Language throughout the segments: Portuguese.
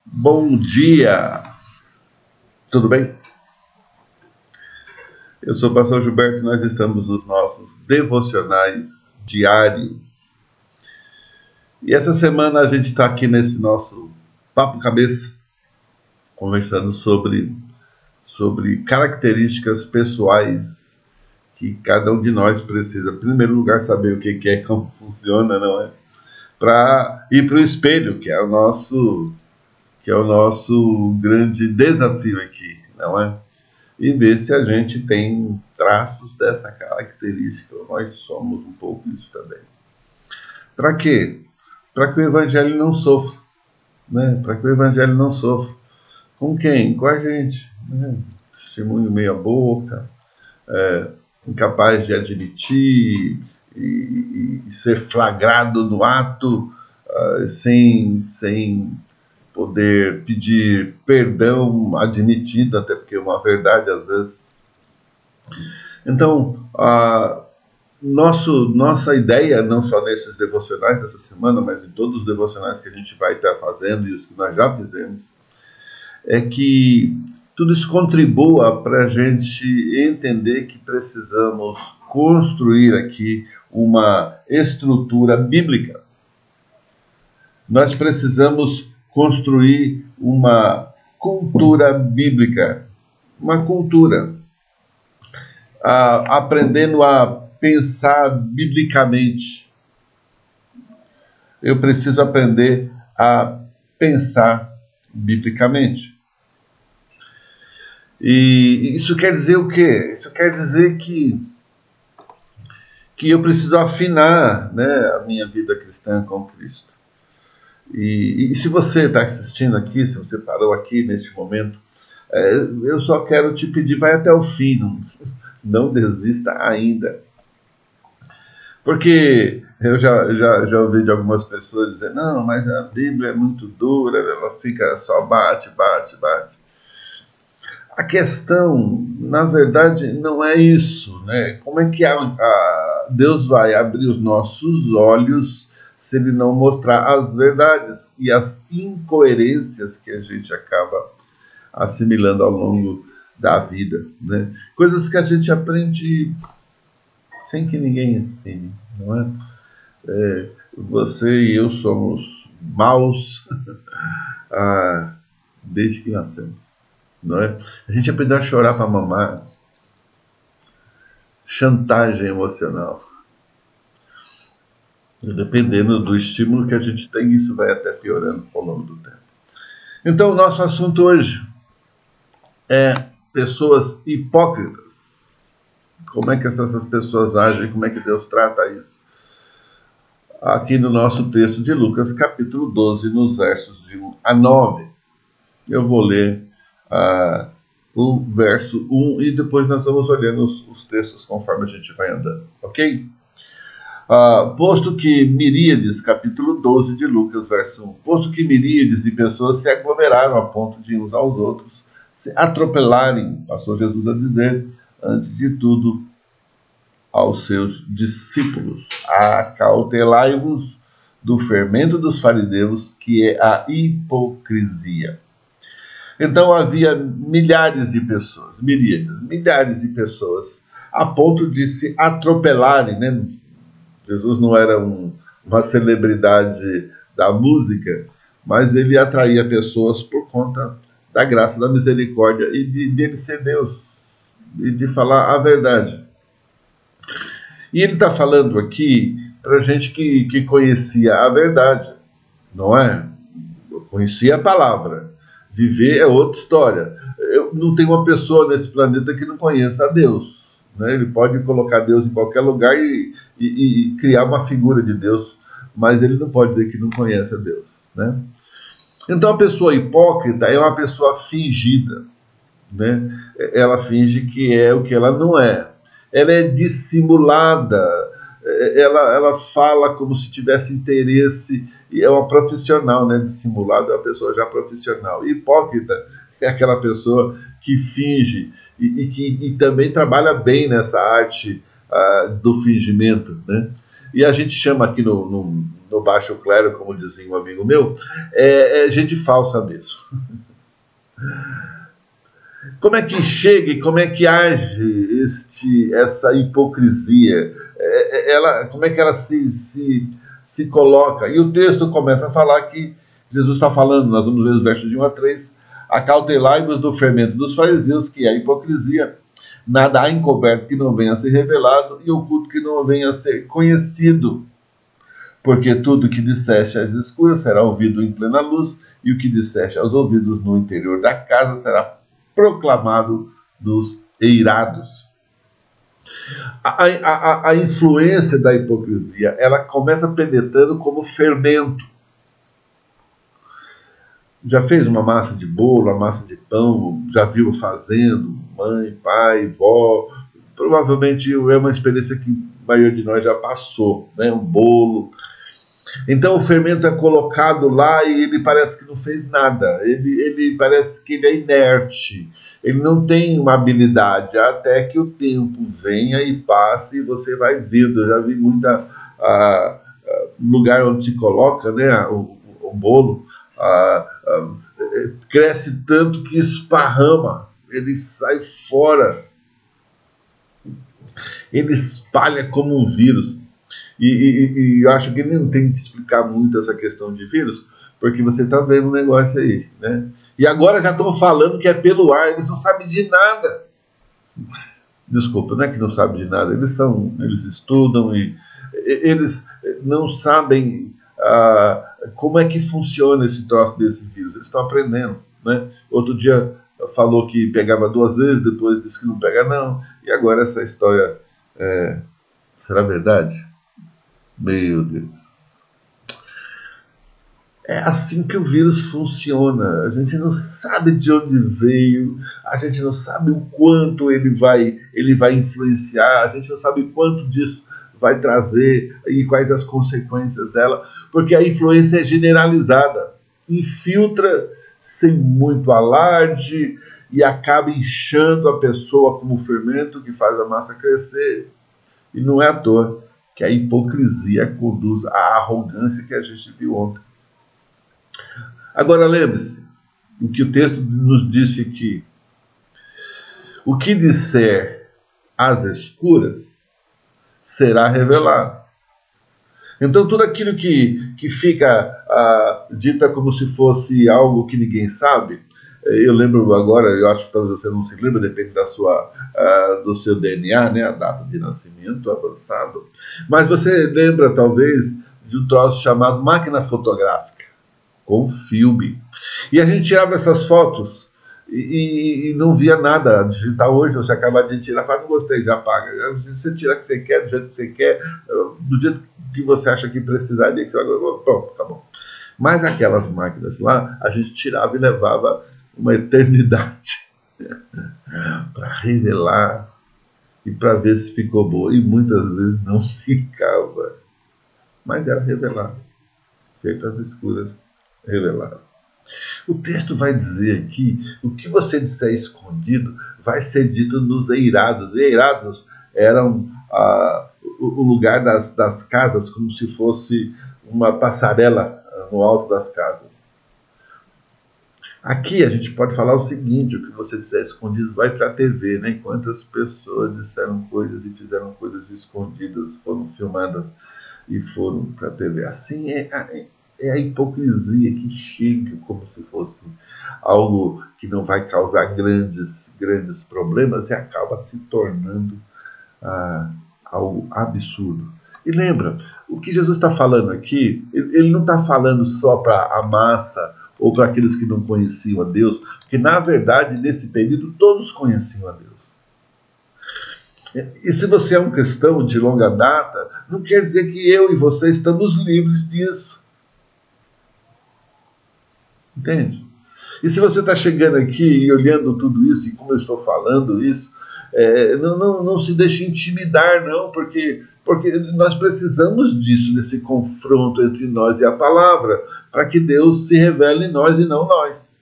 Bom dia, tudo bem? Eu sou o pastor Gilberto e nós estamos nos nossos devocionais diários. E essa semana a gente está aqui nesse nosso Papo Cabeça, conversando sobre características pessoais que cada um de nós precisa, em primeiro lugar, saber o que é, como funciona, não é? Para ir para o espelho, que é o nosso grande desafio aqui, não é? E ver se a gente tem traços dessa característica, nós somos um pouco isso também. Para quê? Para que o Evangelho não sofra, né? Para que o Evangelho não sofra. Com quem? Com a gente, né? Testemunho meia boca, incapaz de admitir e ser flagrado no ato, sem poder pedir perdão admitido, até porque é uma verdade às vezes. Então, nossa ideia, não só nesses devocionais dessa semana, mas em todos os devocionais que a gente vai estar fazendo e os que nós já fizemos, é que tudo isso contribua para a gente entender que precisamos construir aqui uma estrutura bíblica. Nós precisamos construir uma cultura bíblica, uma cultura, aprendendo a pensar biblicamente. Eu preciso aprender a pensar biblicamente. E isso quer dizer o quê? Isso quer dizer que eu preciso afinar, né, a minha vida cristã com Cristo. E se você está assistindo aqui, se você parou aqui neste momento, eu só quero te pedir, vai até o fim, não desista ainda. Porque eu já ouvi de algumas pessoas dizer, não, mas a Bíblia é muito dura, ela fica só bate. A questão, na verdade, não é isso, né? Como é que Deus vai abrir os nossos olhos se Ele não mostrar as verdades e as incoerências que a gente acaba assimilando ao longo da vida, né? Coisas que a gente aprende sem que ninguém ensine, não é? Você e eu somos maus desde que nascemos, não é? A gente aprendeu a chorar para mamar, chantagem emocional. E dependendo do estímulo que a gente tem, isso vai até piorando ao longo do tempo. Então, o nosso assunto hoje é pessoas hipócritas. Como é que essas pessoas agem? Como é que Deus trata isso? Aqui no nosso texto de Lucas, capítulo 12, nos versos de 1 a 9. Eu vou ler o verso 1 e depois nós vamos olhando os textos conforme a gente vai andando, ok? Posto que miríades, capítulo 12 de Lucas, verso 1, posto que miríades de pessoas se aglomeraram a ponto de uns aos outros se atropelarem, passou Jesus a dizer, antes de tudo, aos seus discípulos, acautelai-vos do fermento dos fariseus, que é a hipocrisia. Então havia milhares de pessoas, milhares de pessoas, a ponto de se atropelarem, né? Jesus não era uma celebridade da música, mas ele atraía pessoas por conta da graça, da misericórdia e de ele ser Deus e de falar a verdade. E ele está falando aqui para gente que conhecia a verdade, não é? Eu conhecia a palavra. Viver é outra história. Não tem uma pessoa nesse planeta que não conheça a Deus, né? Ele pode colocar Deus em qualquer lugar e criar uma figura de Deus, mas ele não pode dizer que não conhece a Deus, né? Então a pessoa hipócrita é uma pessoa fingida, né? Ela finge que é o que ela não é. Ela é dissimulada, ela fala como se tivesse interesse, e é uma profissional, né? Dissimulada é uma pessoa já profissional. Hipócrita é aquela pessoa que finge e também trabalha bem nessa arte do fingimento, né? E a gente chama aqui no no baixo clero, como dizia um amigo meu, é gente falsa mesmo. Como é que chega e como é que age essa hipocrisia? Como é que ela se coloca? E o texto começa a falar que Jesus está falando, nós vamos ver os versos de 1 a 3, acautelai-vos do fermento dos fariseus, que é a hipocrisia. Nada há encoberto que não venha a ser revelado, e oculto que não venha a ser conhecido. Porque tudo que disseste às escuras será ouvido em plena luz, e o que disseste aos ouvidos no interior da casa será proclamado dos eirados. A influência da hipocrisia, ela começa penetrando como fermento. Já fez uma massa de bolo, uma massa de pão, já viu fazendo, mãe, pai, vó, provavelmente é uma experiência que a maioria de nós já passou, né? Um bolo. Então o fermento é colocado lá e ele parece que não fez nada, ele parece que ele é inerte, ele não tem uma habilidade, até que o tempo venha e passe e você vai vendo. Eu já vi muita lugar onde se coloca, né, o bolo, cresce tanto que esparrama, ele sai fora, ele espalha como um vírus. E eu acho que ele não tem que explicar muito essa questão de vírus, porque você está vendo um negócio aí, né? E agora já estão falando que é pelo ar, eles não sabem de nada. Desculpa, não é que não sabem de nada, eles estudam e eles não sabem como é que funciona esse troço desse vírus, eles estão aprendendo, né? Outro dia falou que pegava 2 vezes, depois disse que não pega não, e agora essa história, será verdade? Meu Deus. É assim que o vírus funciona. A gente não sabe de onde veio, a gente não sabe o quanto ele vai influenciar, a gente não sabe quanto disso vai trazer e quais as consequências dela, porque a influência é generalizada, infiltra sem muito alarde e acaba inchando a pessoa como fermento que faz a massa crescer. E não é à toa que a hipocrisia conduz à arrogância que a gente viu ontem. Agora lembre-se, o que o texto nos disse aqui: o que disser às escuras será revelado. Então tudo aquilo que fica dita como se fosse algo que ninguém sabe, eu lembro agora, eu acho que talvez você não se lembra, depende do seu DNA, né, a data de nascimento avançado, mas você lembra talvez de um troço chamado máquina fotográfica, com filme, e a gente tirava essas fotos e não via nada digital. Hoje você acaba de tirar, fala, não gostei, já apaga, você tira o que você quer, do jeito que você quer, do jeito que você acha que precisaria, que você vai, pronto, tá bom. Mas aquelas máquinas lá, a gente tirava e levava uma eternidade para revelar e para ver se ficou boa, e muitas vezes não ficava, mas era revelado, feito às escuras, revelado. O texto vai dizer aqui: o que você disser escondido vai ser dito nos eirados. E eirados eram o lugar das casas, como se fosse uma passarela no alto das casas. Aqui a gente pode falar o seguinte: o que você disser escondido vai para a TV, né? Quantas pessoas disseram coisas e fizeram coisas escondidas, foram filmadas e foram para a TV. Assim é a hipocrisia que chega como se fosse algo que não vai causar grandes problemas e acaba se tornando algo absurdo. E lembra, o que Jesus está falando aqui, ele não está falando só para a massa ou para aqueles que não conheciam a Deus, porque na verdade nesse período todos conheciam a Deus. E se você é um cristão de longa data, não quer dizer que eu e você estamos livres disso. Entende? E se você está chegando aqui e olhando tudo isso, e como eu estou falando isso, não se deixe intimidar, não, porque nós precisamos disso, desse confronto entre nós e a palavra, para que Deus se revele em nós e não nós.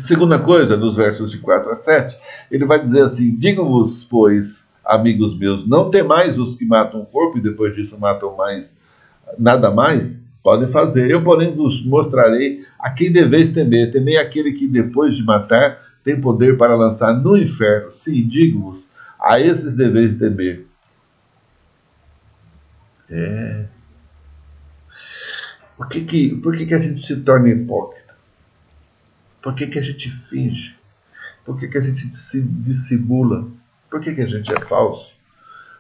Segunda coisa, nos versos de 4 a 7, ele vai dizer assim: digo-vos, pois, amigos meus, não temais os que matam o corpo e depois disso matam mais nada mais, podem fazer. Eu, porém, vos mostrarei a quem deveis temer. Temei aquele que, depois de matar, tem poder para lançar no inferno. Sim, digo-vos, a esses deveis temer. Por que a gente se torna hipócrita? Por que a gente finge? Por que a gente se dissimula? Por que a gente é falso?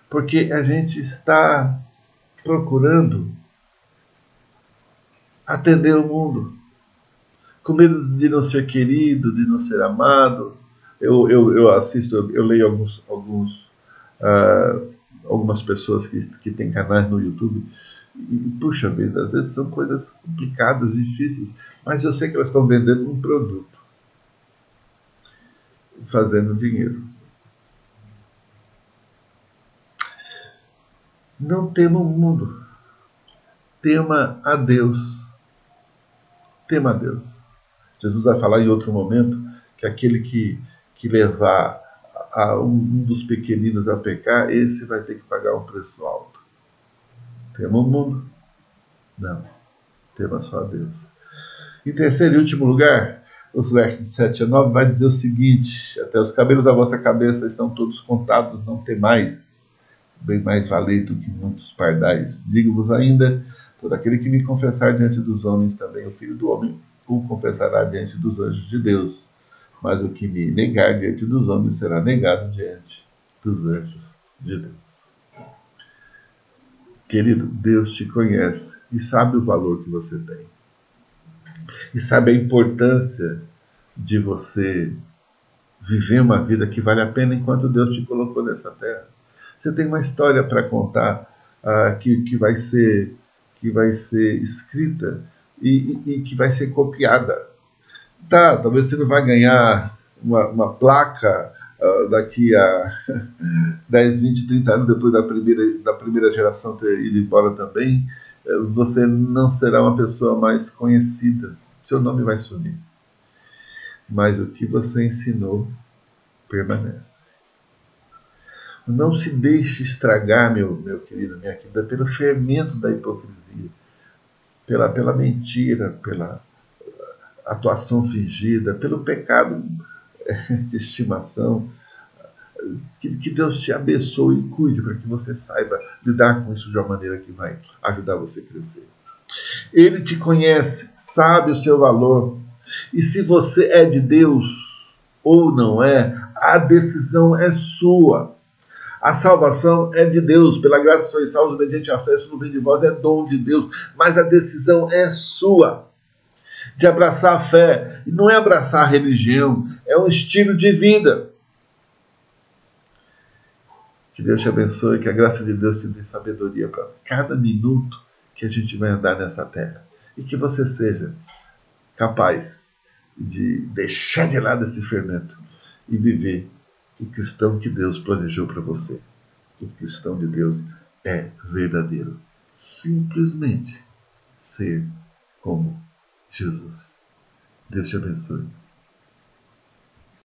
Porque a gente está procurando atender o mundo, com medo de não ser querido, de não ser amado. Eu assisto, eu leio algumas pessoas que têm canais no YouTube, e, puxa vida, às vezes são coisas complicadas, difíceis, mas eu sei que elas estão vendendo um produto, fazendo dinheiro. Não tema o mundo, tema a Deus. Tema a Deus. Jesus vai falar em outro momento que aquele que levar um dos pequeninos a pecar, esse vai ter que pagar um preço alto. Tema o mundo? Não. Tema só a Deus. Em terceiro e último lugar, os versos de 7 a 9 vai dizer o seguinte: até os cabelos da vossa cabeça estão todos contados, não temais, bem mais valei do que muitos pardais. Digo-vos ainda, todo aquele que me confessar diante dos homens, também o Filho do Homem o confessará diante dos anjos de Deus. Mas o que me negar diante dos homens será negado diante dos anjos de Deus. Querido, Deus te conhece e sabe o valor que você tem. E sabe a importância de você viver uma vida que vale a pena enquanto Deus te colocou nessa terra. Você tem uma história para contar que vai ser escrita e que vai ser copiada. Tá, talvez você não vai ganhar uma placa daqui a 10, 20, 30 anos depois da primeira geração ter ido embora também. Você não será uma pessoa mais conhecida. Seu nome vai sumir. Mas o que você ensinou permanece. Não se deixe estragar, meu querido, minha querida, pelo fermento da hipocrisia, pela mentira, pela atuação fingida, pelo pecado de estimação. Que Deus te abençoe e cuide para que você saiba lidar com isso de uma maneira que vai ajudar você a crescer. Ele te conhece, sabe o seu valor. E se você é de Deus ou não é, a decisão é sua. A salvação é de Deus, pela graça sois salvos mediante a fé, isso não vem de vós, é dom de Deus, mas a decisão é sua, de abraçar a fé. E não é abraçar a religião, é um estilo de vida. Que Deus te abençoe, que a graça de Deus te dê sabedoria para cada minuto que a gente vai andar nessa terra. E que você seja capaz de deixar de lado esse fermento e viver o cristão que Deus planejou para você. O cristão de Deus é verdadeiro. Simplesmente ser como Jesus. Deus te abençoe.